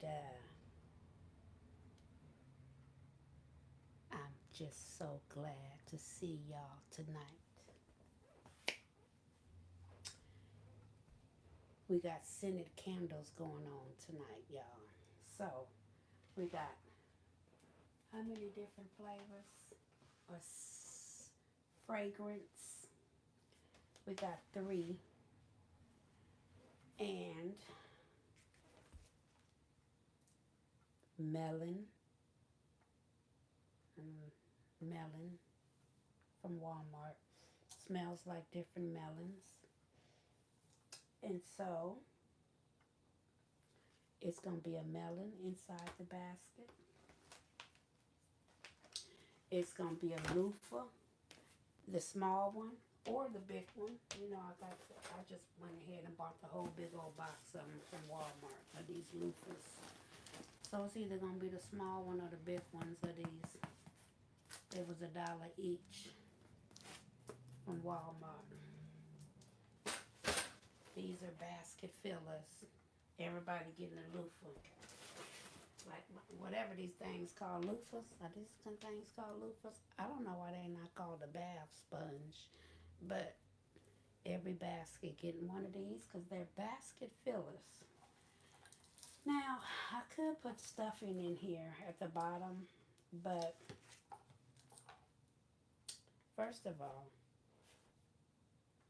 And I'm just so glad to see y'all tonight. We got scented candles going on tonight, y'all. So we got how many different flavors or fragrance? We got three, and melon, and melon from Walmart. Smells like different melons. And so it's going to be a melon inside the basket. It's going to be a loofah, the small one or the big one. You know, I just went ahead and bought the whole big old box of them from Walmart of these loofahs. So it's either going to be the small one or the big ones of these. It was $1 each from Walmart. These are basket fillers. Everybody getting a loofah. Like whatever these things called loofahs. Are these things called loofahs? I don't know why they're not called a bath sponge. But every basket getting one of these because they're basket fillers. Now, I could put stuffing in here at the bottom, but first of all,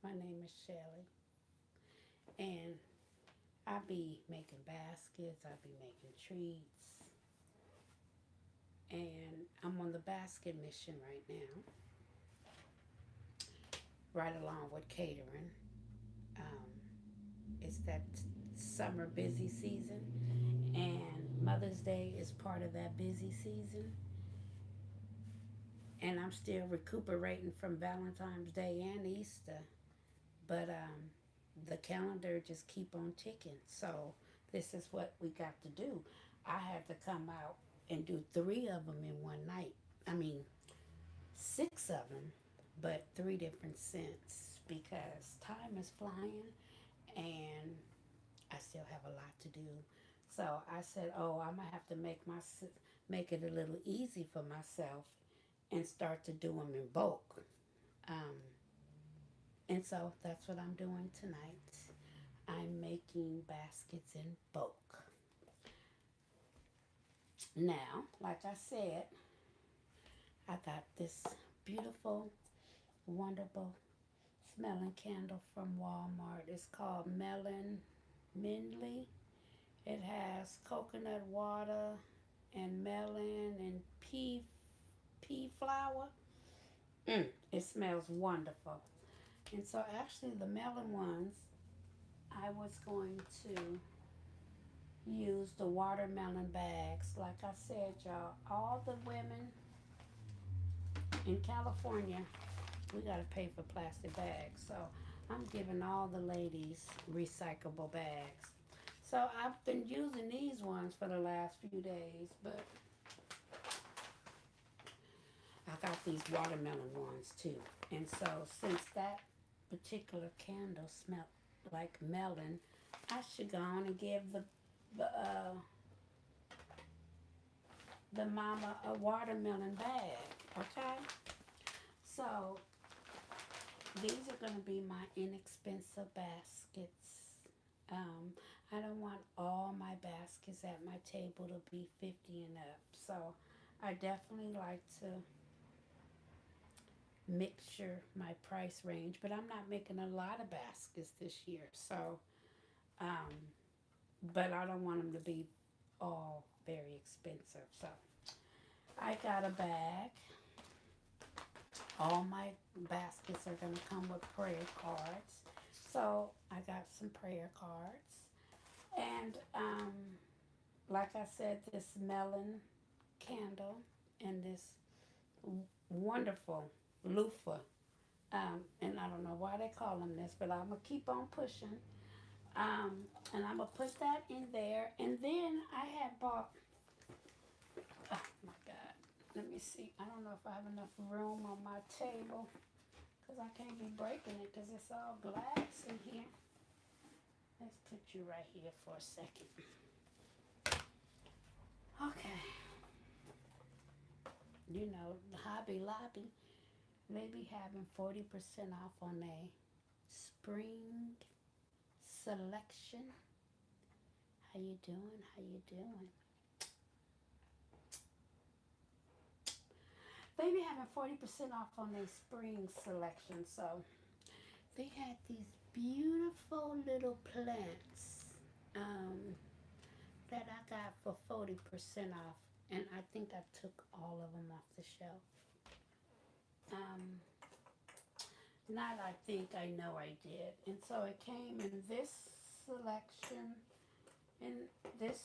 my name is Shelly, and I be making baskets, I be making treats, and I'm on the basket mission right now, right along with catering. It's that summer busy season, and Mother's Day is part of that busy season. And I'm still recuperating from Valentine's Day and Easter, but the calendar just keep on ticking. So this is what we got to do. I had to come out and do 3 of them in one night. I mean, 6 of them, but 3 different scents because time is flying and I still have a lot to do. So I said, "Oh, I'm gonna have to make it a little easy for myself and start to do them in bulk." Um, and so that's what I'm doing tonight. I'm making baskets in bulk. Now, like I said, I got this beautiful, wonderful smelling candle from Walmart. It's called Melon Mindley. It has coconut water and melon and pea flower. It smells wonderful. And so actually the melon ones, I was going to use the watermelon bags. Like I said, y'all, all the women in California, we got to pay for plastic bags. So I'm giving all the ladies recyclable bags. So I've been using these ones for the last few days, but I got these watermelon ones too. And so since that particular candle smelled like melon, I should go on and give the uh, the mama a watermelon bag. Okay? So these are going to be my inexpensive baskets. I don't want all my baskets at my table to be 50 and up. So I definitely like to mixture my price range, but I'm not making a lot of baskets this year. So, um, but I don't want them to be all very expensive. So I got a bag. All my baskets are going to come with prayer cards. So I got some prayer cards. And like I said, this melon candle and this wonderful loofah. And I don't know why they call them this, but I'm going to keep on pushing. And I'm going to put that in there. And then I had bought, oh my God, let me see. I don't know if I have enough room on my table because I can't be breaking it because it's all glass in here. Let's put you right here for a second. Okay. You know, Hobby Lobby, they be having 40% off on a spring selection. How you doing? How you doing? They be having 40% off on their spring selection. So they had these beautiful little plants um, that I got for 40% off. And I think I took all of them off the shelf. Um, Not I think, I know I did. And so it came in this selection, and this,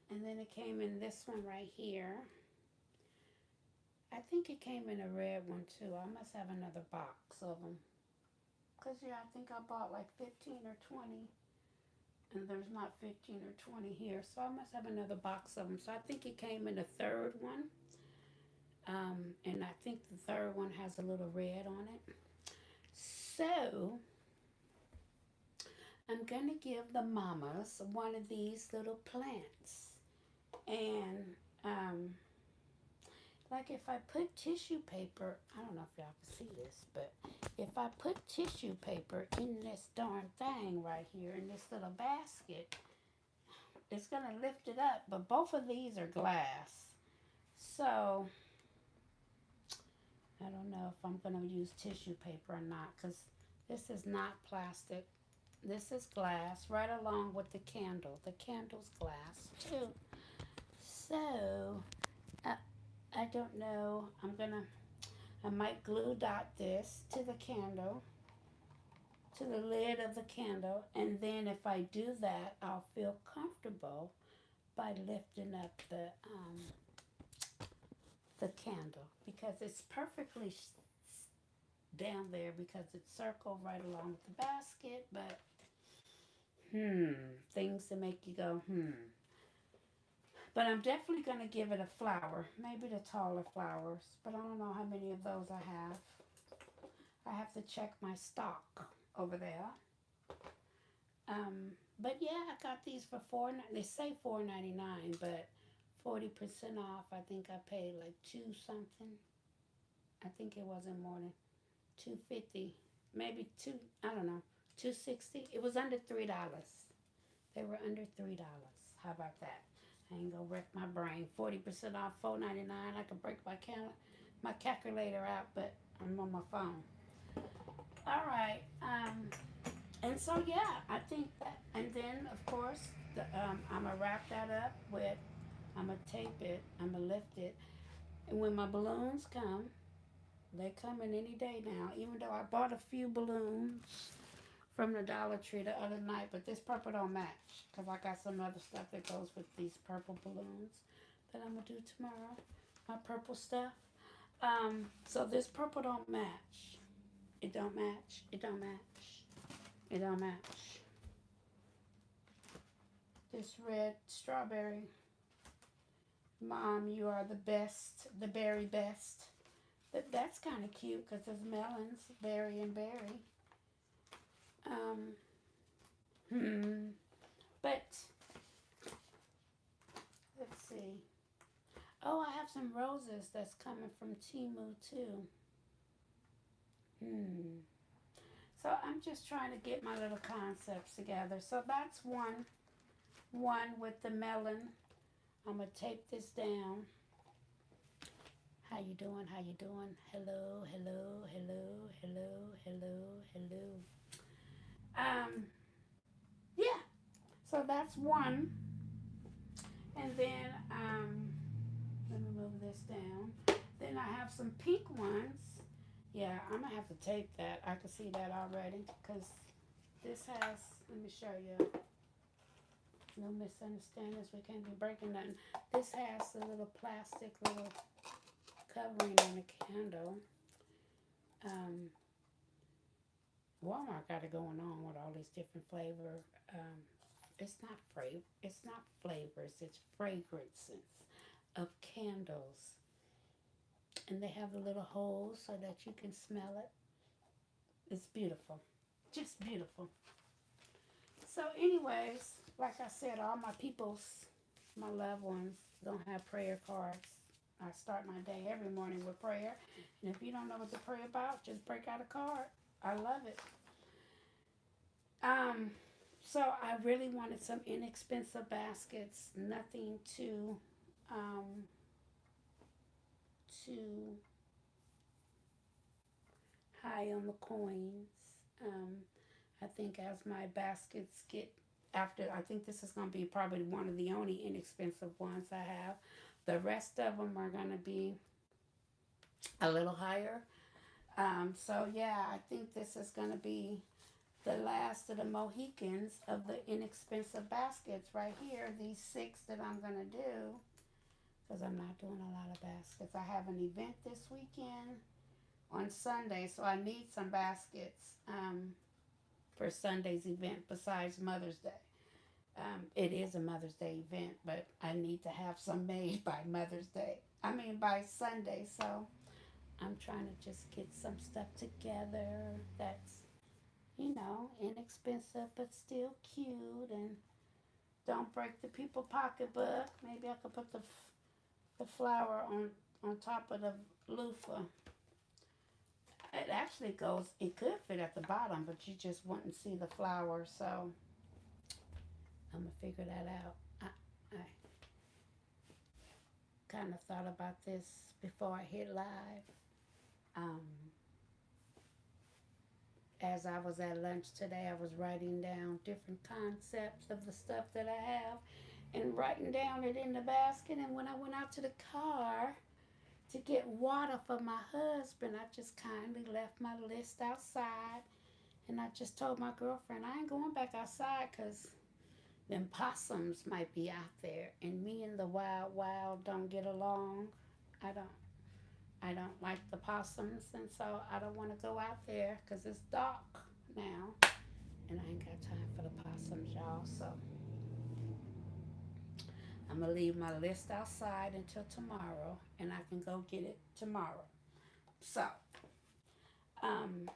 and then it came in this one right here. I think it came in a red one too. I must have another box of them. Because, yeah, I think I bought like 15 or 20. And there's not 15 or 20 here. So I must have another box of them. So I think it came in the third one. And I think the third one has a little red on it. So I'm going to give the mamas one of these little plants. And like if I put tissue paper, I don't know if y'all can see this, but if I put tissue paper in this darn thing right here in this little basket, it's going to lift it up. But both of these are glass. So I don't know if I'm going to use tissue paper or not, because this is not plastic. This is glass, right along with the candle. The candle's glass, too. So, I don't know. I might glue dot this to the candle, to the lid of the candle. And then if I do that, I'll feel comfortable by lifting up the candle, because it's perfectly down there because it's circled right along with the basket. But things to make you go but I'm definitely going to give it a flower, maybe the taller flowers, but I don't know how many of those I have to check my stock over there. But yeah, I got these for they say $4.99, but 40% off. I think I paid like two something. I think it wasn't more than $2.50, maybe two. I don't know, $2.60. It was under $3. They were under $3. How about that? I ain't gonna wreck my brain. 40% off, $4.99. I can break my calculator out, but I'm on my phone. All right. And so yeah, I think that. And then of course, I'm gonna wrap that up with. I'm gonna tape it. I'm gonna lift it. And when my balloons come, they come in any day now. Even though I bought a few balloons from the Dollar Tree the other night, but this purple don't match, because I got some other stuff that goes with these purple balloons that I'm gonna do tomorrow. My purple stuff. So this purple don't match. It don't match. It don't match. It don't match. This red strawberry. Mom, you are the best, the berry best. That's kind of cute because there's melons, berry and berry. But let's see. Oh, I have some roses that's coming from Timu too. So I'm just trying to get my little concepts together. So that's one with the melon. I'm gonna tape this down. How you doing? How you doing? Hello, hello, hello, hello, hello, hello. Yeah. So that's one. And then let me move this down. Then I have some pink ones. Yeah, I'm gonna have to tape that. I can see that already because this has. Let me show you. No misunderstandings. We can't be breaking nothing. This has a little plastic little covering on the candle. Walmart got it going on with all these different flavor. It's not flavors. It's fragrances of candles, and they have the little holes so that you can smell it. It's beautiful, just beautiful. So, anyways, like I said, all my peoples, my loved ones don't have prayer cards. I start my day every morning with prayer. And if you don't know what to pray about, just break out a card. I love it. Um, so I really wanted some inexpensive baskets, nothing um, too high on the coins. Um, I think as my baskets get after, I think this is going to be probably one of the only inexpensive ones I have. The rest of them are going to be a little higher. So yeah, I think this is going to be the last of the Mohicans of the inexpensive baskets right here. These 6 that I'm going to do, because I'm not doing a lot of baskets. I have an event this weekend on Sunday, so I need some baskets for Sunday's event besides Mother's Day. It is a Mother's Day event, but I need to have some made by Mother's Day. I mean by Sunday, so I'm trying to just get some stuff together that's, inexpensive but still cute and don't break the people pocketbook. Maybe I could put the flower on top of the loofah. It actually goes, it could fit at the bottom, but you just wouldn't see the flower, so I'm going to figure that out. I kind of thought about this before I hit live. As I was at lunch today, I was writing down different concepts of the stuff that I have and writing down it in the basket. And when I went out to the car to get water for my husband, I just kindly left my list outside. And I just told my girlfriend, I ain't going back outside because them possums might be out there. And me and the wild don't get along. I don't like the possums, and so I don't want to go out there because it's dark now. And I ain't got time for the possums, y'all. So I'm going to leave my list outside until tomorrow, and I can go get it tomorrow. So, I'm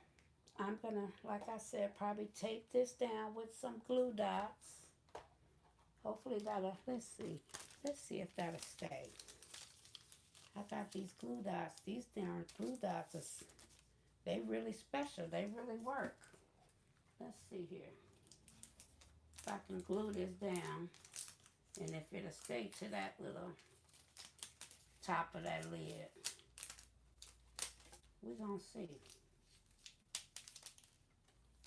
going to, like I said, probably tape this down with some glue dots. Hopefully that'll, let's see if that'll stay. I got these glue dots. These darn glue dots, they really special. They really work. Let's see here. If I can glue this down, and if it'll stay to that little top of that lid. We're going to see.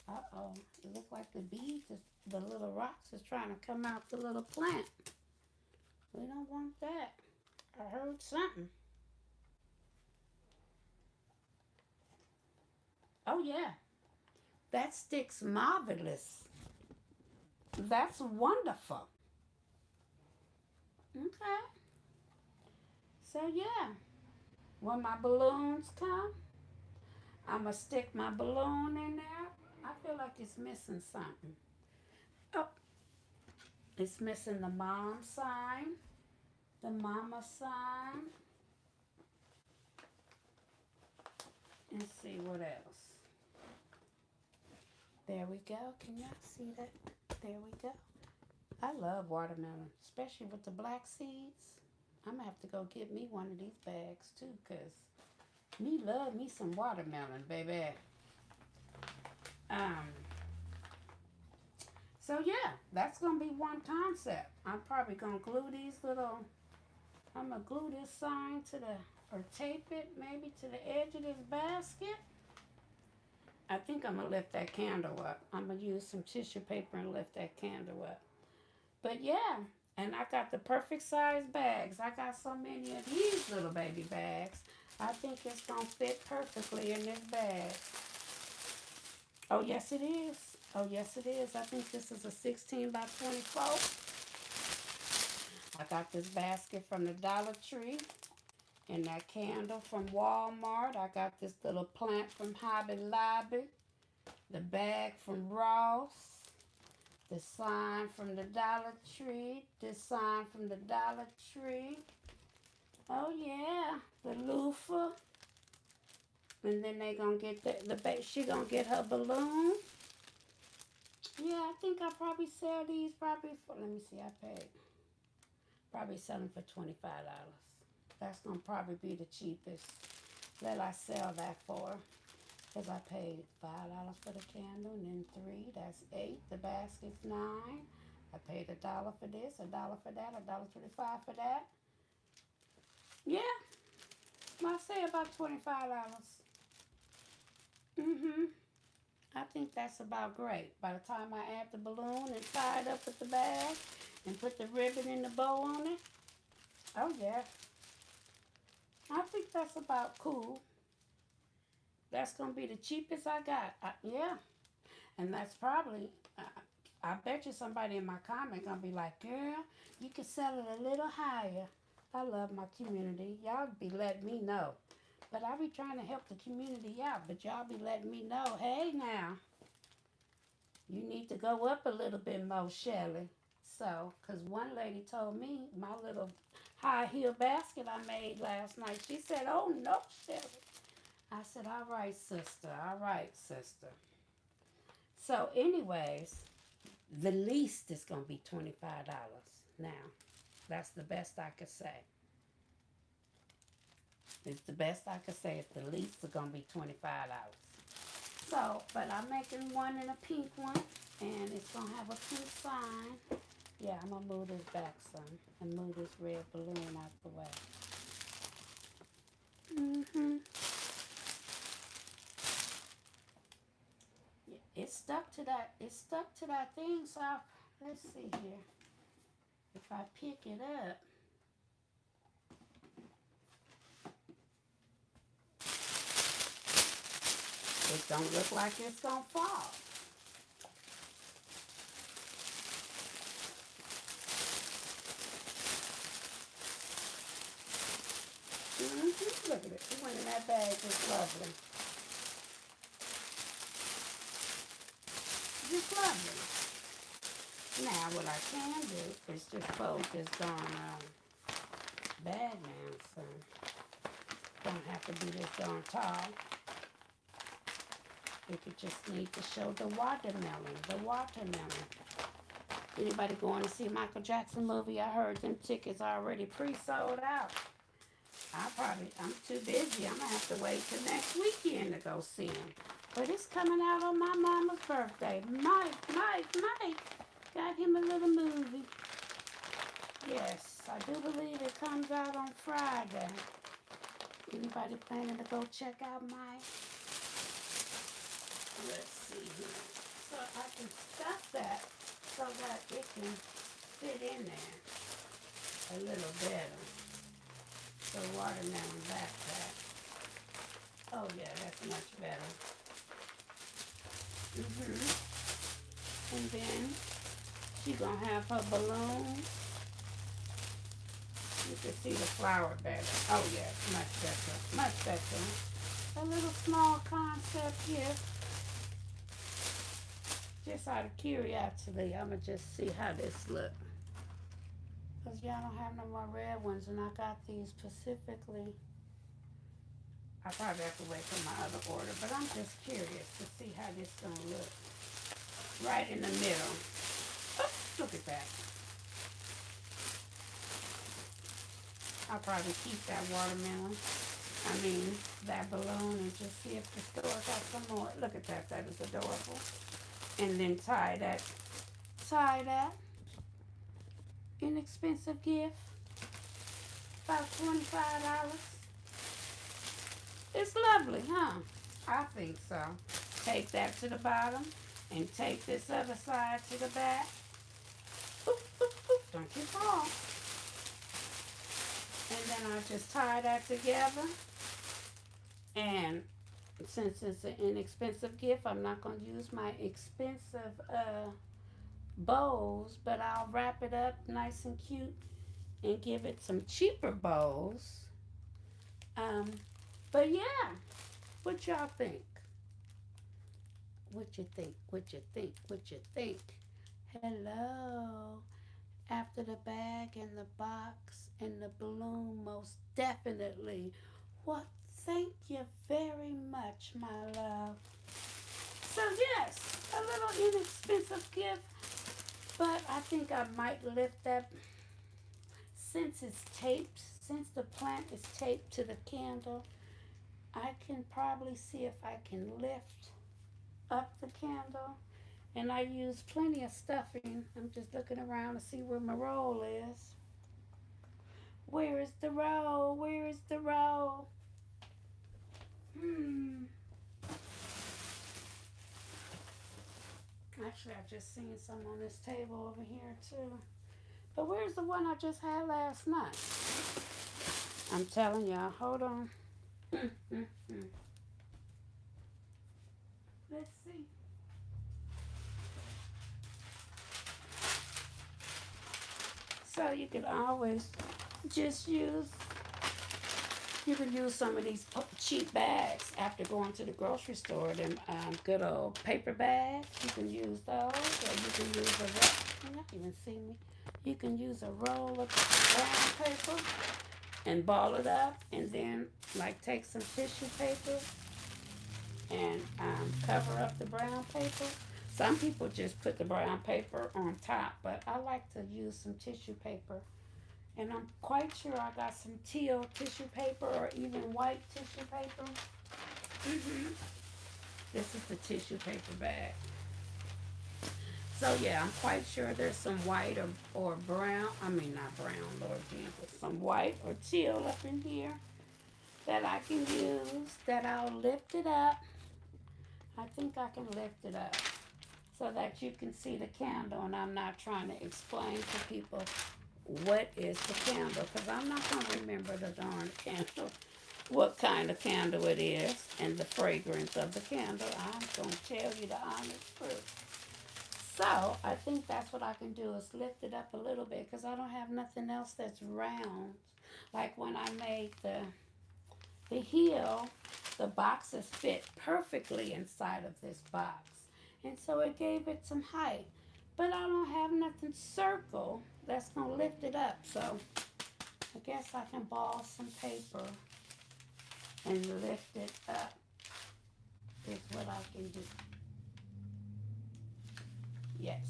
Uh-oh. It looks like the beads, the little rocks is trying to come out the little plant. We don't want that. I heard something. Oh, yeah. That sticks marvelous. That's wonderful. Okay. So, yeah. When my balloons come, I'm going to stick my balloon in there. I feel like it's missing something. Oh. It's missing the mom sign. The mama sign. Let's see what else. There we go. Can y'all see that? There we go. I love watermelon, especially with the black seeds. I'm going to have to go get me one of these bags too, because me love me some watermelon, baby. So yeah, that's going to be one concept. I'm probably going to glue these little, I'm going to glue this sign to the, or tape it maybe to the edge of this basket. I think I'm going to lift that candle up. I'm going to use some tissue paper and lift that candle up. But yeah, and I got the perfect size bags. I got so many of these little baby bags. I think it's going to fit perfectly in this bag. Oh, yes, it is. Oh, yes, it is. I think this is a 16 by 24. I got this basket from the Dollar Tree and that candle from Walmart. I got this little plant from Hobby Lobby, the bag from Ross, the sign from the Dollar Tree, this sign from the Dollar Tree. Oh, yeah, the loofah. And then they gonna get she gonna get her balloon. Yeah, I think I probably sell these probably for, let me see, I paid Probably selling for $25. That's gonna probably be the cheapest that I sell that for. Because I paid $5 for the candle and then three, that's $8. The basket's $9. I paid $1 for this, $1 for that, $1.25 for that. Yeah, I say about $25. Mm-hmm. I think that's about great. By the time I add the balloon and tie it up with the bag and put the ribbon and the bow on it, oh yeah, I think that's about cool. That's gonna be the cheapest I got. Yeah, and that's probably. I bet you somebody in my comment gonna be like, "Girl, you can sell it a little higher." I love my community. Y'all be letting me know, but I be trying to help the community out. But y'all be letting me know, hey now, you need to go up a little bit more, Shelly. So, cause one lady told me my little high heel basket I made last night. She said, "Oh no, Shelly." I said, "All right, sister. All right, sister." So, anyways, the least is going to be $25 now. That's the best I could say. It's the best I could say. It's the least is going to be $25. So, but I'm making one in a pink one, and it's going to have a pink sign. Yeah, I'm going to move this back some and move this red balloon out the way. Mm-hmm. It's stuck to that. It's stuck to that thing. So let's see here. If I pick it up, it don't look like it's gonna fall. Mm-hmm. Look at it. It went in that bag just lovely. Just lovely. Now what I can do is just fold this darn bag now, so don't have to be this darn tall. If you just need to show the watermelon, Anybody going to see Michael Jackson movie? I heard them tickets already pre-sold out. I'm too busy. I'm going to have to wait till next weekend to go see him. But it's coming out on my mama's birthday. Mike. Got him a little movie. Yes, I do believe it comes out on Friday. Anybody planning to go check out Mike? Let's see here. So I can stuff that so that it can fit in there a little better. The watermelon backpack. Oh yeah, that's much better. And then she gonna have her balloon. You can see the flower better. Oh yeah, much better. Much better. A little small concept gift. Just out of curiosity, I'ma just see how this look. Cause y'all don't have no more red ones, and I got these specifically. I probably have to wait for my other order, but I'm just curious to see how this gonna look. Right in the middle. Oh, look at that. I'll probably keep that watermelon. That balloon, and just see if the store got some more. Look at that. That is adorable. And then tie that. Inexpensive gift. About $25. It's lovely, huh? I think so. Take that to the bottom and take this other side to the back. Oop, oop, oop. Don't you fall. And then I just tie that together. And since it's an inexpensive gift, I'm not going to use my expensive bows, but I'll wrap it up nice and cute and give it some cheaper bows. But yeah, what y'all think? What you think? Hello. After the bag and the box and the balloon, most definitely. What? Thank you very much, my love. So yes, a little inexpensive gift, but I think I might lift that since it's taped, since the plant is taped to the candle, I can probably see if I can lift up the candle. And I use plenty of stuffing. I'm just looking around to see where my roll is. Where is the roll? Where is the roll? Actually, I've just seen some on this table over here too. But where's the one I just had last night? I'm telling y'all, hold on. Let's see. So you can always just you can use some of these cheap bags after going to the grocery store. Them good old paper bags. You can use those, or you can use a roll. You not even see me. You can use a roll of brown paper and ball it up, and then like take some tissue paper and cover up the brown paper. Some people just put the brown paper on top, but I like to use some tissue paper. And I'm quite sure I got some teal tissue paper or even white tissue paper. This is the tissue paper bag. So yeah, I'm quite sure there's some white or brown, I mean not brown, Lord Jesus, some white or teal up in here that I can use, that I'll lift it up. I think I can lift it up so that you can see the candle, and I'm not trying to explain to people what is the candle, because I'm not going to remember the darn candle, what kind of candle it is, and the fragrance of the candle. I'm going to tell you the honest truth. So I think that's what I can do, is lift it up a little bit, because I don't have nothing else that's round. Like when I made the heel, the boxes fit perfectly inside of this box. And so it gave it some height. But I don't have nothing circle that's going to lift it up. So I guess I can ball some paper and lift it up. Is what I can do. Yes.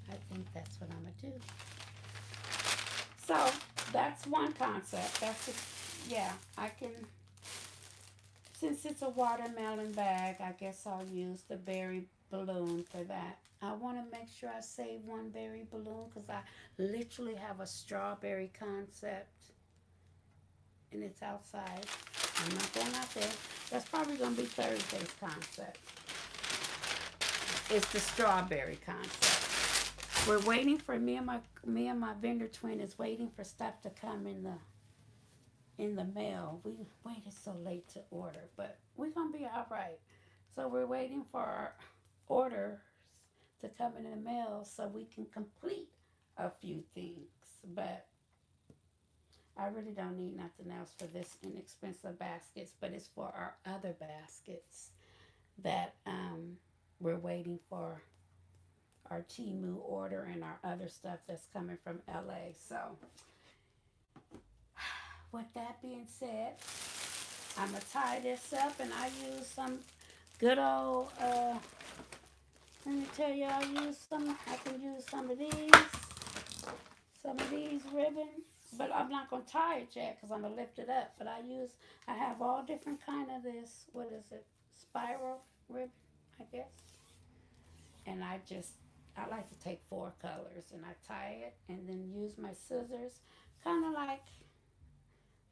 I think that's what I'm going to do. So that's one concept. That's just, yeah, I can, since it's a watermelon bag, I guess I'll use the berry balloon for that. I want to make sure I save one berry balloon, because I literally have a strawberry concept, and it's outside. I'm not going out there. That's probably going to be Thursday's concept. It's the strawberry concept. We're waiting for me and my vendor twin is waiting for stuff to come in the mail. We waited so late to order, but we're gonna be all right. So we're waiting for our orders to come in the mail so we can complete a few things. But I really don't need nothing else for this inexpensive baskets, but it's for our other baskets that we're waiting for our Temu order and our other stuff that's coming from LA. So with that being said, I'm going to tie this up, and I use some good old, let me tell you, I can use some of these ribbons, but I'm not going to tie it yet because I'm going to lift it up. But I have all different kind of this, what is it, spiral ribbon, I guess. And I like to take 4 colors, and I tie it and then use my scissors, kind of like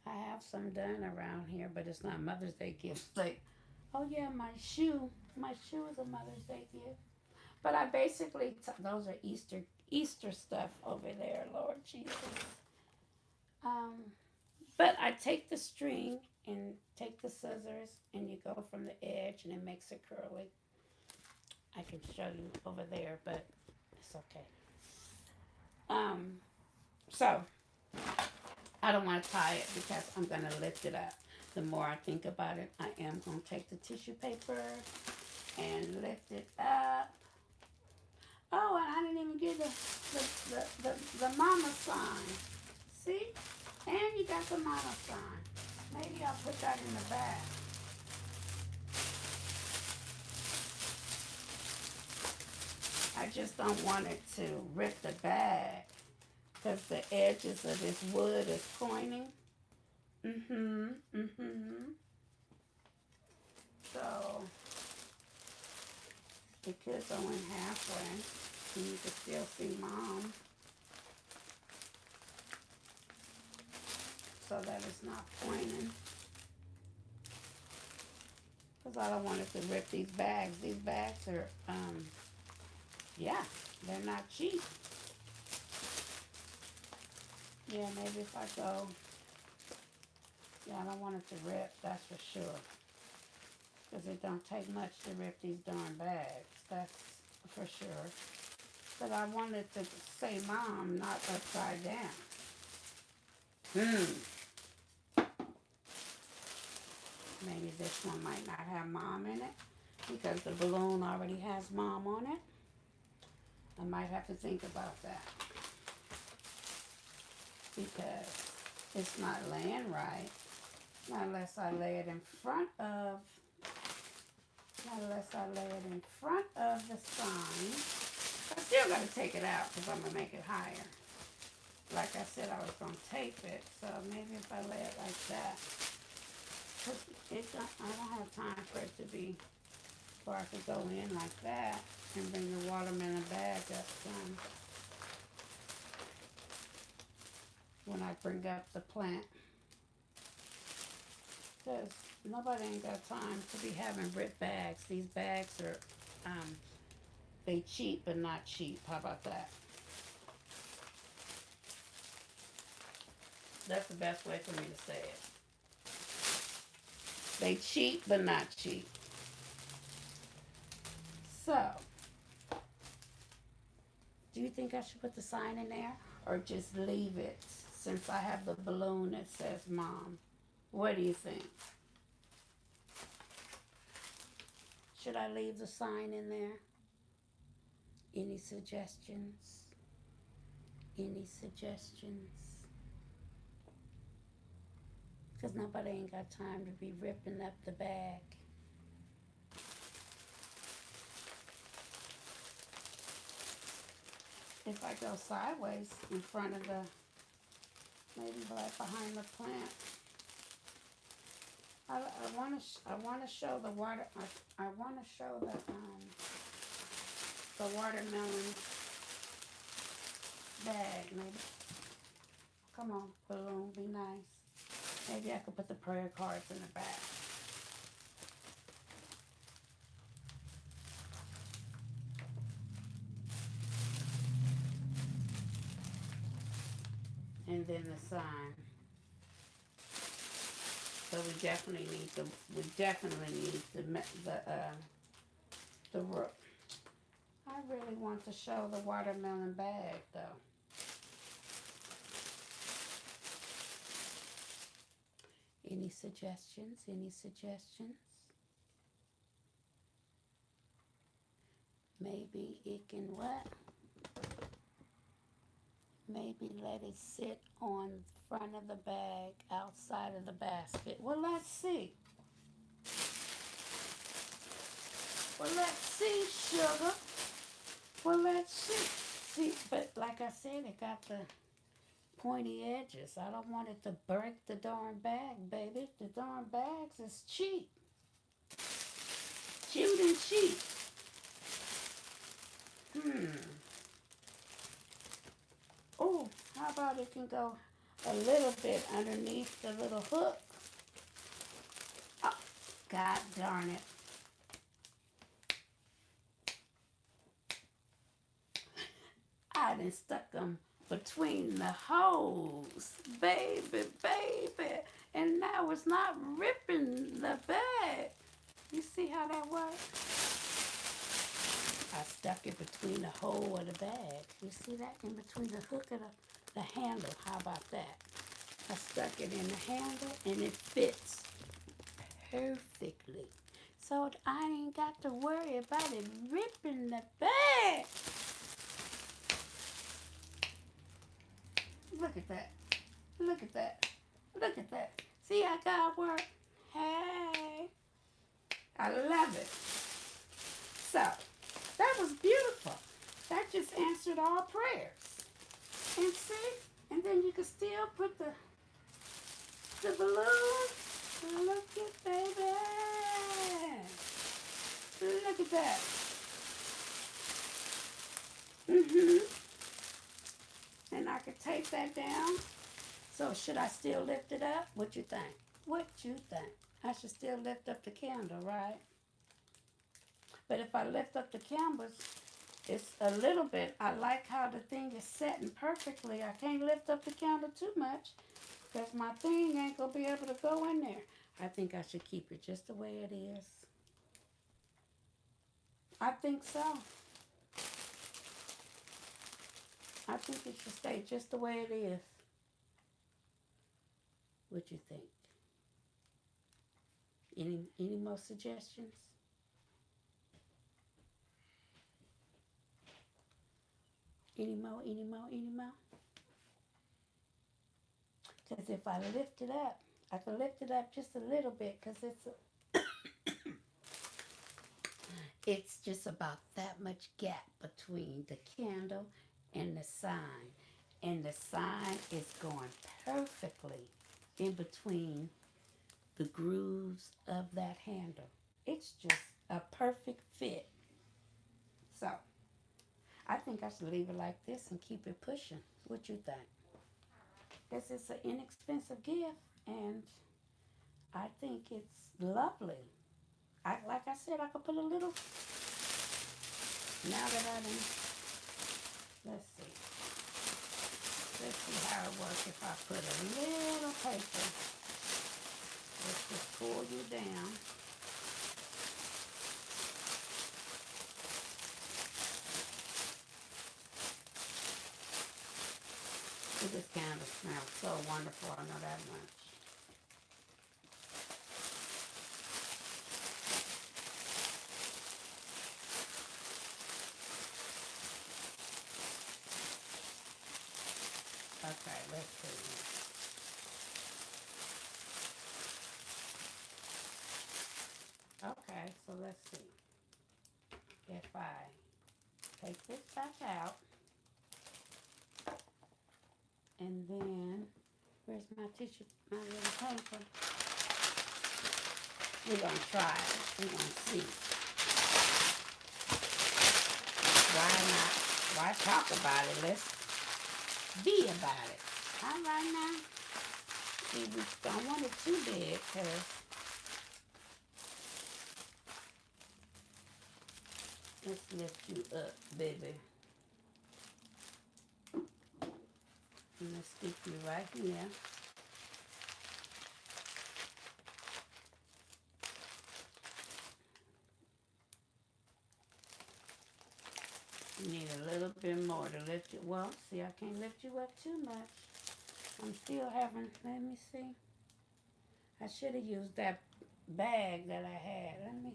I have some done around here, but it's not Mother's Day gifts. Like, oh yeah, my shoe is a Mother's Day gift. But I basically, those are Easter stuff over there, Lord Jesus. But I take the string and take the scissors, and you go from the edge, and it makes it curly. I can show you over there, but it's okay. So I don't want to tie it because I'm going to lift it up. The more I think about it, I am going to take the tissue paper and lift it up. Oh, and I didn't even get the mama sign. See? And you got the mama sign. Maybe I'll put that in the back. I just don't want it to rip the bag. because the edges of this wood is pointing. So it could go in halfway, and you can still see Mom, so that it's not pointing. Because I don't want it to rip these bags. These bags are, yeah, they're not cheap. Yeah, maybe if I go, yeah, I don't want it to rip, that's for sure. Because it don't take much to rip these darn bags, that's for sure. But I wanted to say Mom, not upside down. Maybe this one might not have Mom in it, because the balloon already has Mom on it. I might have to think about that. Because it's not laying right. Not unless I lay it in front of, the sign. I still got to take it out because I'm going to make it higher. Like I said, I was going to tape it. So maybe if I lay it like that. Because I don't have time for it to be, where I could go in like that and bring the watermelon bag up some. When I bring up the plant. Because nobody ain't got time to be having ripped bags. These bags are, they cheap but not cheap. How about that? That's the best way for me to say it. They cheap but not cheap. So, do you think I should put the sign in there? Or just leave it since I have the balloon that says Mom? What do you think? Should I leave the sign in there? Any suggestions? Any suggestions? Because nobody ain't got time to be ripping up the bag. If I go sideways in front of the, maybe right behind the plant. I want to show the water. I want to show the watermelon bag. Maybe. Come on, balloon, be nice. Maybe I could put the prayer cards in the back. And then the sign. So we definitely need the rook. I really want to show the watermelon bag though. Any suggestions? Any suggestions? Maybe it can what? Maybe let it sit on the front of the bag, outside of the basket. Well, let's see. Well, let's see, sugar. Well, let's see. See, but like I said, it got the pointy edges. I don't want it to break the darn bag, baby. The darn bags is cheap. Cute and cheap. Oh, how about it can go a little bit underneath the little hook? Oh, God darn it. I done stuck them between the holes. Baby, baby. And now it's not ripping the bag. You see how that works? I stuck it between the hole of the bag. You see that? In between the hook of the handle. How about that? I stuck it in the handle and it fits perfectly. So I ain't got to worry about it ripping the bag. Look at that. Look at that. Look at that. See how God works? Hey. I love it. So, that was beautiful. That just answered all prayers. And see? And then you can still put the balloon. Look at baby. Look at that. And I can tape that down. So should I still lift it up? What you think? What you think? I should still lift up the candle, right? But if I lift up the candles, it's a little bit. I like how the thing is setting perfectly. I can't lift up the candle too much because my thing ain't going to be able to go in there. I think I should keep it just the way it is. I think so. I think it should stay just the way it is. What you think? Any more suggestions? Any more? Because if I lift it up, I can lift it up just a little bit because it's just about that much gap between the candle and the sign. And the sign is going perfectly in between the grooves of that handle. It's just a perfect fit. So, I think I should leave it like this and keep it pushing. What you think? This is an inexpensive gift, and I think it's lovely. Like I said, I could put a little. Now that I done, let's see how it works if I put a little paper. Let's just pull you down. This candle smells so wonderful, I know that much. Okay, let's see. Okay, so let's see. If I take this back out, and then, where's my tissue, my little paper? We're going to try it. We're going to see. Why not? Why talk about it? Let's be about it. All right now. See, we don't want it too big because let's lift you up, baby. I'm going to stick you right here. You need a little bit more to lift it. Well, see, I can't lift you up too much. I'm still having, let me see. I should have used that bag that I had. Let me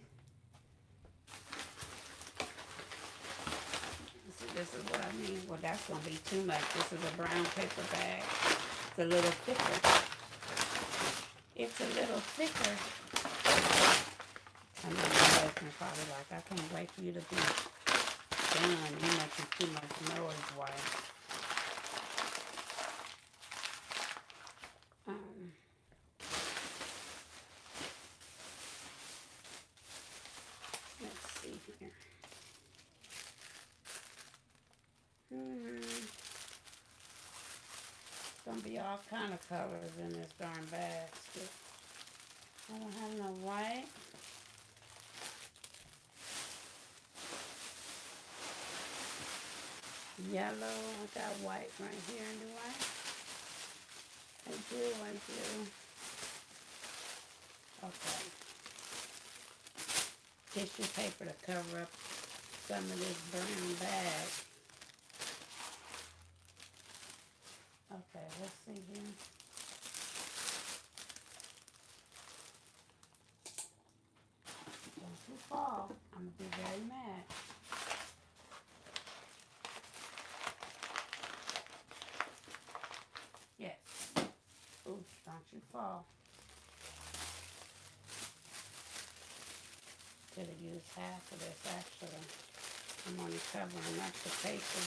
see, this is what I mean. Well, that's going to be too much. This is a brown paper bag. It's a little thicker. It's a little thicker. I know my husband probably like, I can't wait for you to be done. You're making too much noise, wife. Let's see here. Gonna be all kind of colors in this darn basket. I don't have no white. Yellow. I got white right here. Do I? I do. Okay. Tissue paper to cover up some of this brown bag. Okay, let's see here. Don't you fall. I'm going to be very mad. Yes. Oops, don't you fall. Could have used half of this actually. I'm only covering up the paper.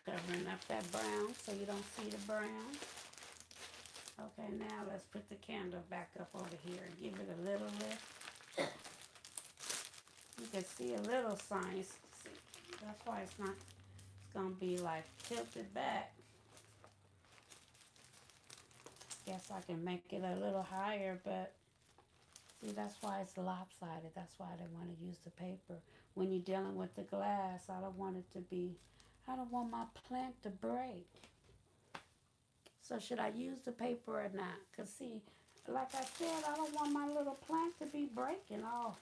Covering up that brown so you don't see the brown. Okay, now let's put the candle back up over here and give it a little lift. You can see a little sign. That's why it's gonna be like tilted back. Guess I can make it a little higher, but see, that's why it's lopsided. That's why I didn't want to use the paper. When you're dealing with the glass, I don't want it to be, I don't want my plant to break. So should I use the paper or not? Because see, like I said, I don't want my little plant to be breaking off.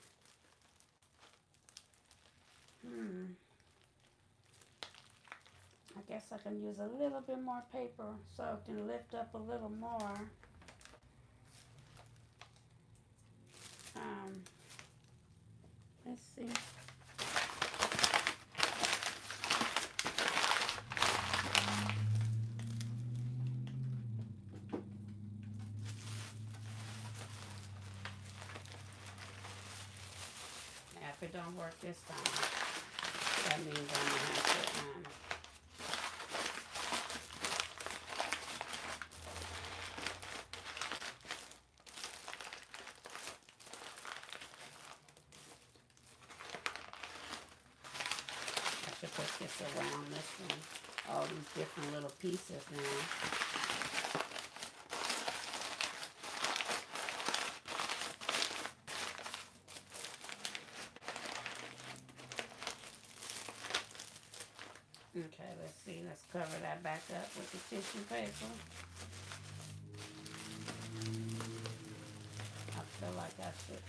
I guess I can use a little bit more paper so it can lift up a little more. Let's see. Now, if it don't work this time, that means I'm gonna have to put this around this one. All these different little pieces now. Okay, let's see. Let's cover that back up with the tissue paper. I feel like I should.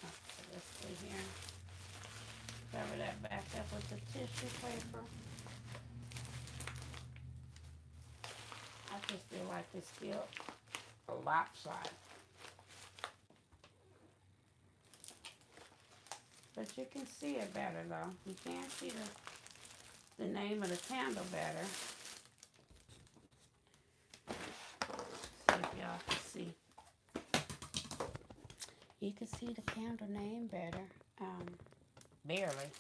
Okay, let's see here. Cover that back up with the tissue paper. I just feel like it's still a lopsided. But you can see it better though. You can see the name of the candle better. See if y'all can see. You can see the candle name better. Barely.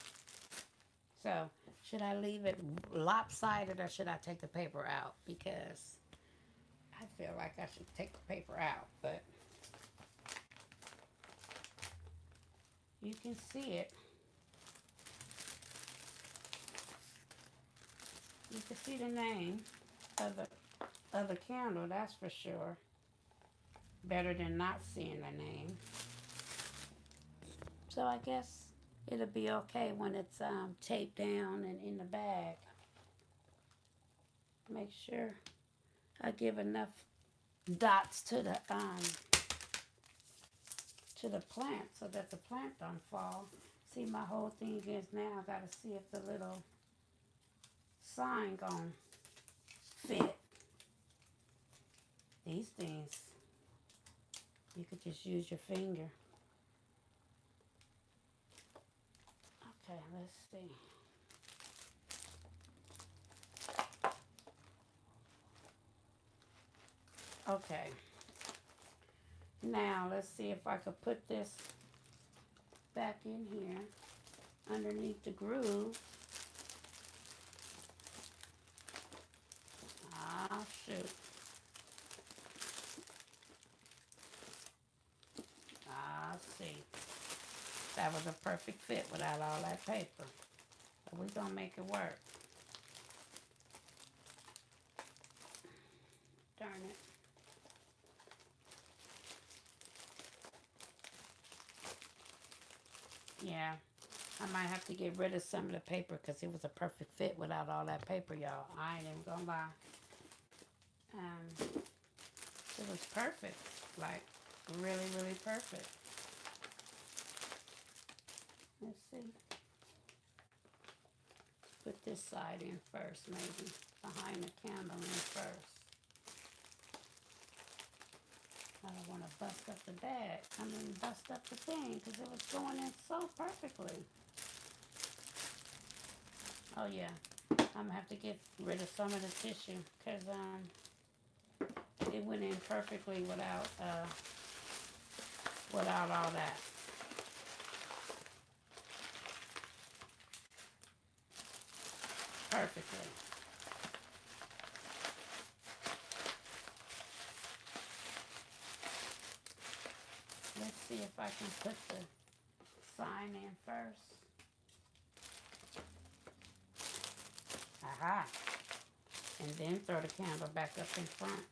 So, should I leave it lopsided or should I take the paper out? Because I feel like I should take the paper out, but you can see it. You can see the name of the candle, that's for sure. Better than not seeing the name. So I guess it'll be okay when it's taped down and in the bag. Make sure I give enough dots to the plant so that the plant don't fall. See, my whole thing is now I gotta see if the little sign gonna fit. These things, you could just use your finger. Okay, let's see. Okay. Now, let's see if I could put this back in here underneath the groove. Ah, shoot. Ah, see. That was a perfect fit without all that paper. But we're going to make it work. Darn it. Yeah, I might have to get rid of some of the paper because it was a perfect fit without all that paper, y'all. I ain't even gonna lie. It was perfect. Like, really, really perfect. Let's see. Put this side in first, maybe. Behind the candle in first. I don't want to bust up the bag. I mean, bust up the thing because it was going in so perfectly. Oh, yeah. I'm going to have to get rid of some of the tissue because it went in perfectly without all that. perfectly. Let's see if I can put the sign in first. Aha. And then throw the candle back up in front.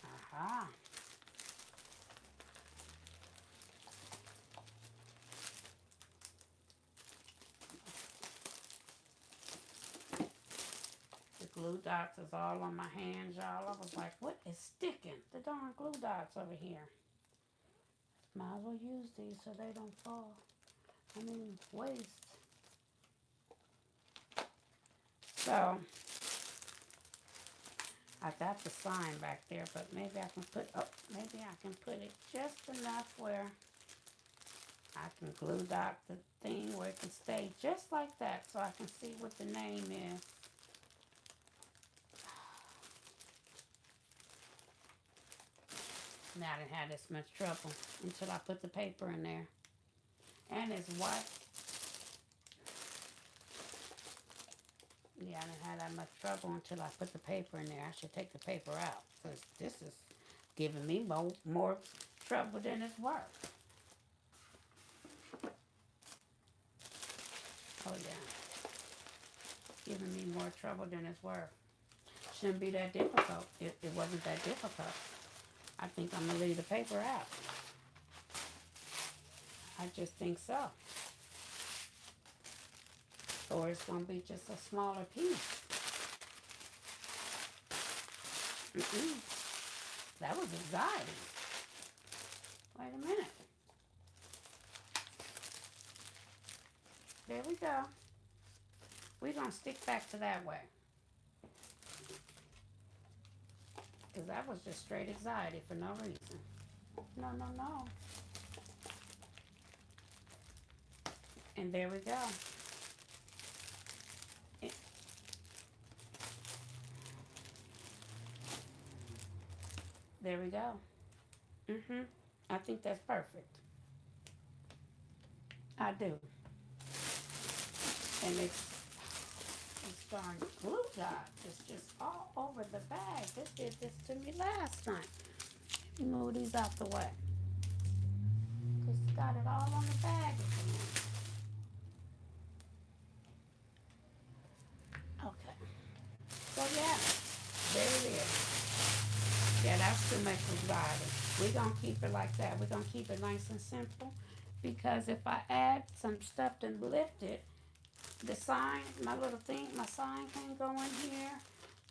Aha. The glue dots is all on my hands, y'all. I was like, what is sticking? The darn glue dots over here. Might as well use these so they don't fall. I mean, waste. So, I got the sign back there, but maybe I can put, it just enough where I can glue dot the thing where it can stay just like that so I can see what the name is. Now I didn't have this much trouble until I put the paper in there. And it's white. Yeah, I didn't have that much trouble until I put the paper in there. I should take the paper out because this is giving me more trouble than it's worth. Oh yeah, giving me more trouble than it's worth. Shouldn't be that difficult. It wasn't that difficult. I think I'm gonna leave the paper out. I just think so. Or it's gonna be just a smaller piece. That was exciting. Wait a minute. There we go. We're gonna stick back to that way. Because that was just straight anxiety for no reason. No, no, no. And there we go. There we go. I think that's perfect. I do. And it's darn glue dot. It's just all over the bag. This did this to me last night. Let me move these out the way. Just got it all on the bag again. Okay. So yeah, there it is. Yeah, that's too much anxiety. We're going to keep it like that. We're going to keep it nice and simple. Because if I add some stuff to lift it, the sign, my sign can go in here.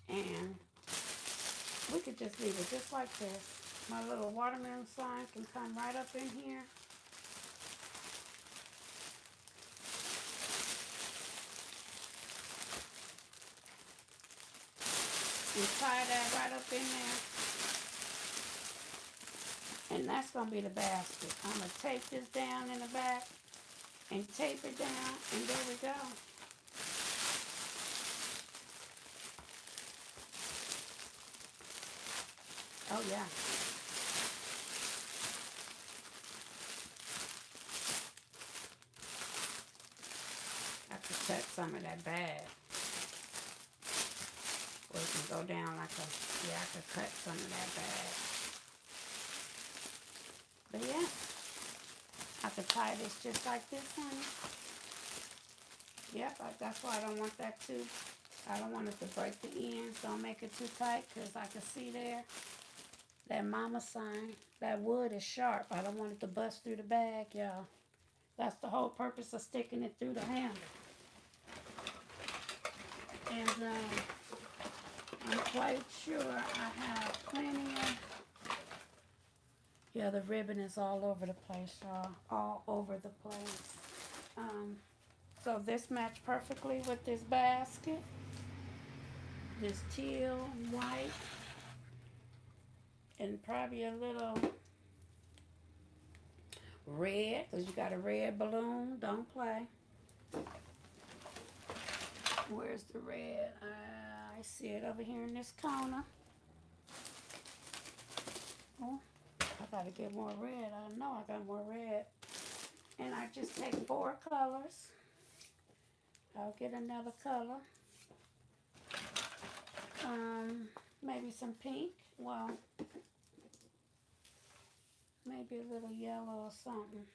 And we could just leave it just like this. My little watermelon sign can come right up in here. And tie that right up in there. And that's going to be the basket. I'm going to tape this down in the back and tape it down, and there we go. Oh, yeah. I have to cut some of that bag. Or it can go down like I could cut some of that bag. But yeah, I could tie this just like this, honey. Yep, that's why I don't want that too. I don't want it to break the ends. Don't make it too tight because I can see there that mama sign. That wood is sharp. I don't want it to bust through the bag, y'all. That's the whole purpose of sticking it through the handle. And I'm quite sure I have plenty of... Yeah, the ribbon is all over the place, y'all. All over the place. So this matched perfectly with this basket. This teal and white. And probably a little red, because you got a red balloon. Don't play. Where's the red? I see it over here in this corner. Oh, I gotta get more red. I know I got more red. And I just take 4 colors. I'll get another color. Maybe some pink. Well, maybe a little yellow or something.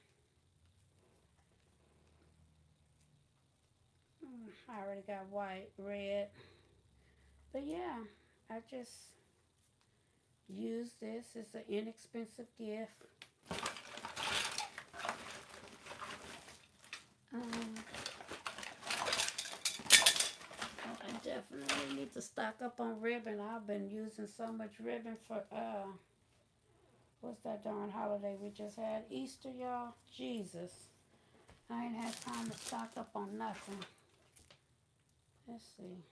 I already got white, red. But yeah, I just use this. It's an inexpensive gift. I definitely need to stock up on ribbon. I've been using so much ribbon for what's that darn holiday we just had? Easter, y'all. Jesus. I ain't had time to stock up on nothing. Let's see.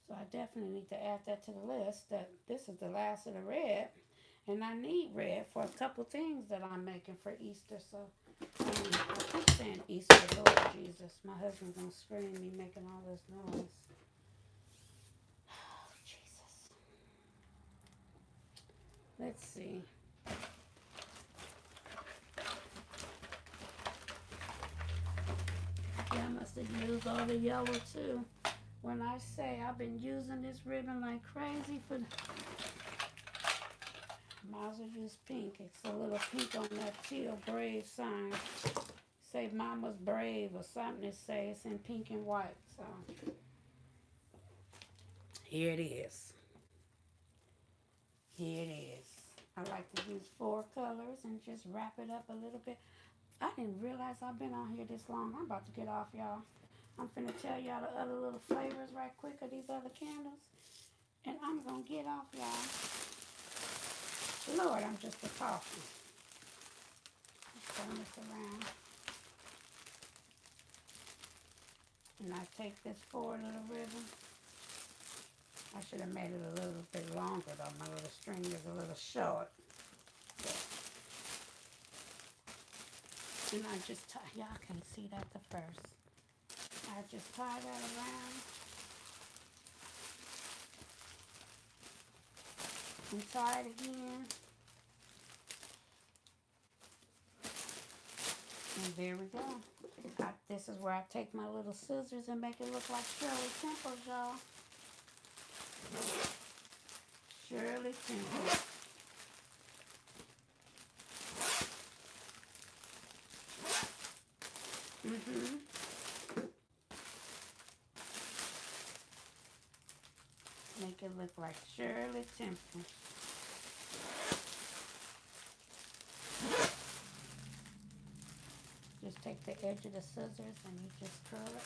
So I definitely need to add that to the list, that this is the last of the red. And I need red for a couple things that I'm making for Easter. So I keep saying Easter, Lord Jesus. My husband's going to scream me making all this noise. Oh, Jesus. Let's see. Yeah, I must have used all the yellow too. When I say I've been using this ribbon like crazy for... Might as well use pink. It's a little pink on that teal brave sign. Say Mama's brave or something. It say it's in pink and white. So here it is. Here it is. I like to use 4 colors and just wrap it up a little bit. I didn't realize I've been on here this long. I'm about to get off, y'all. I'm finna tell y'all the other little flavors right quick of these other candles. And I'm gonna get off, y'all. Lord, I'm just a talking. Let's turn this around. And I take this 4 little ribbon. I should have made it a little bit longer though. My little string is a little short. And I just tie, y'all can see that the first. I just tie that around. And tie it again. And there we go. This is where I take my little scissors and make it look like Shirley Temple, y'all. Shirley Temple. Make it look like Shirley Temple. Just take the edge of the scissors and you just curl it.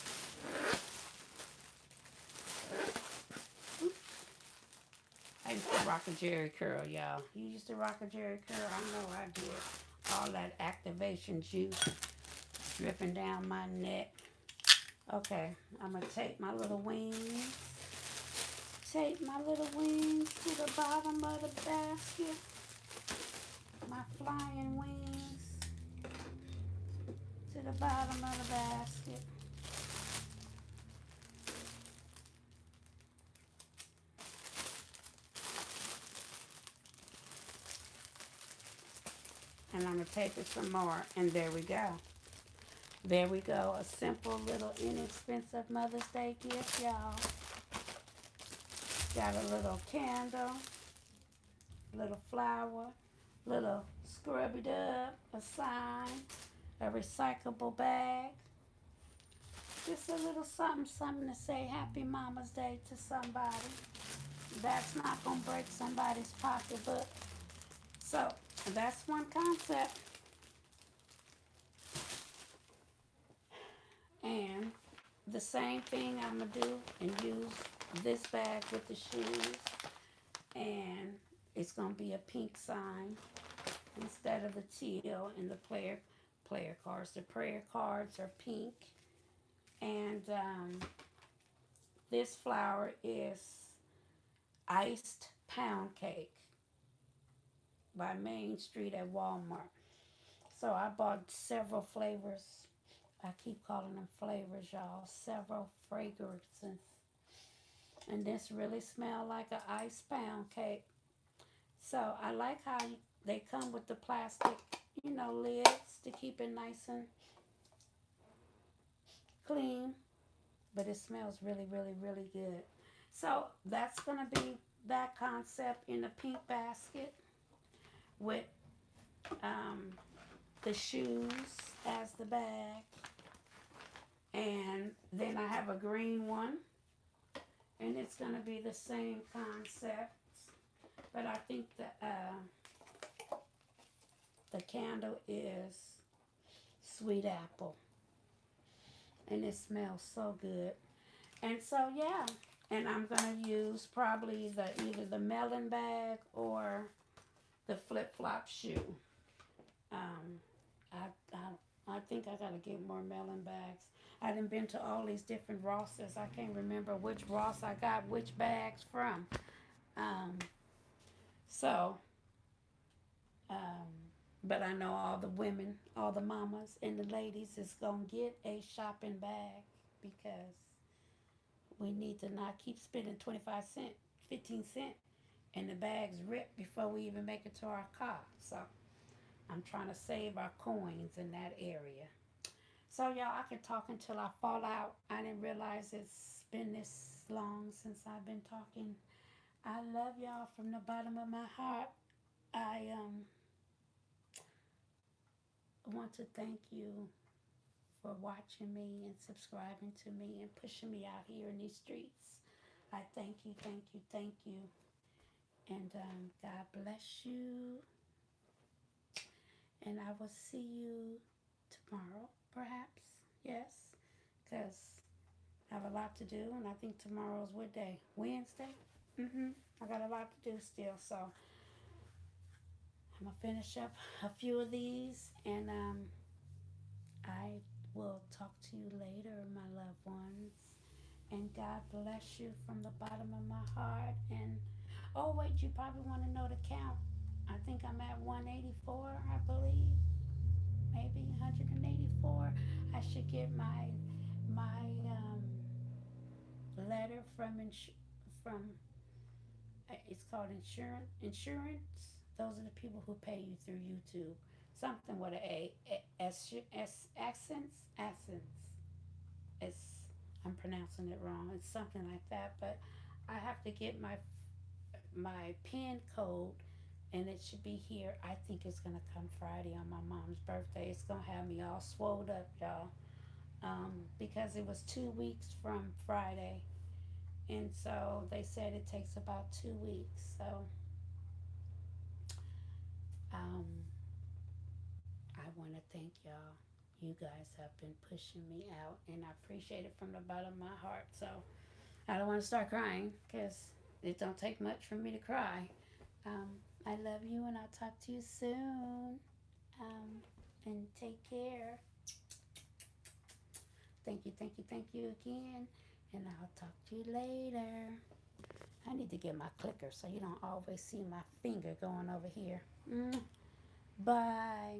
Oops. I used to rock a Jerry curl, y'all. You used to rock a Jerry curl? I know I did. All that activation juice dripping down my neck. Okay, I'm going to take my little wings. Take my little wings to the bottom of the basket. My flying wings to the bottom of the basket. And I'm going to take it some more. And there we go. There we go. A simple little inexpensive Mother's Day gift, y'all. Got a little candle, little flower, little scrubby dub, a sign, a recyclable bag. Just a little something to say Happy Mama's Day to somebody. That's not going to break somebody's pocketbook. So, that's one concept. And the same thing I'm going to do and use this bag with the shoes. And it's going to be a pink sign instead of the teal and the player cards. The prayer cards are pink. And this flower is iced pound cake by Main Street at Walmart. So I bought several flavors I keep calling them flavors, y'all. Several fragrances. And this really smells like an ice pound cake. So I like how they come with the plastic, lids to keep it nice and clean. But it smells really, really, really good. So that's going to be that concept in a pink basket with um, the shoes as the bag. And then I have a green one. And it's going to be the same concept. But I think the candle is sweet apple. And it smells so good. And so, yeah. And I'm going to use probably either the melon bag or the flip-flop shoe. Um, I think I gotta get more melon bags. I done been to all these different Rosses. I can't remember which Ross I got which bags from. Um, so, um, but I know all the women, all the mamas and the ladies is gonna get a shopping bag because we need to not keep spending 25 cents, 15 cents, and the bags rip before we even make it to our car. So I'm trying to save our coins in that area. So y'all, I can talk until I fall out. I didn't realize it's been this long since I've been talking. I love y'all from the bottom of my heart. I want to thank you for watching me and subscribing to me and pushing me out here in these streets. I thank you, thank you, thank you. And God bless you. And I will see you tomorrow, perhaps. Yes, because I have a lot to do, and I think tomorrow's what day? Wednesday? I got a lot to do still, so I'm going to finish up a few of these, and I will talk to you later, my loved ones. And God bless you from the bottom of my heart. And, oh, wait, you probably want to know the count. I think I'm at 184, I believe. Maybe 184. I should get my letter from it's called insurance. Those are the people who pay you through YouTube. Something with accents. It's I'm pronouncing it wrong. It's something like that. But I have to get my PIN code, and it should be here. I think it's gonna come Friday on my mom's birthday. It's gonna have me all swolled up, y'all, because it was 2 weeks from Friday, and so they said it takes about 2 weeks. So um, I want to thank y'all. You guys have been pushing me out, and I appreciate it from the bottom of my heart. So I don't want to start crying because it don't take much for me to cry. Um, I love you, and I'll talk to you soon. And take care. Thank you, thank you, thank you again. And I'll talk to you later. I need to get my clicker so you don't always see my finger going over here. Bye.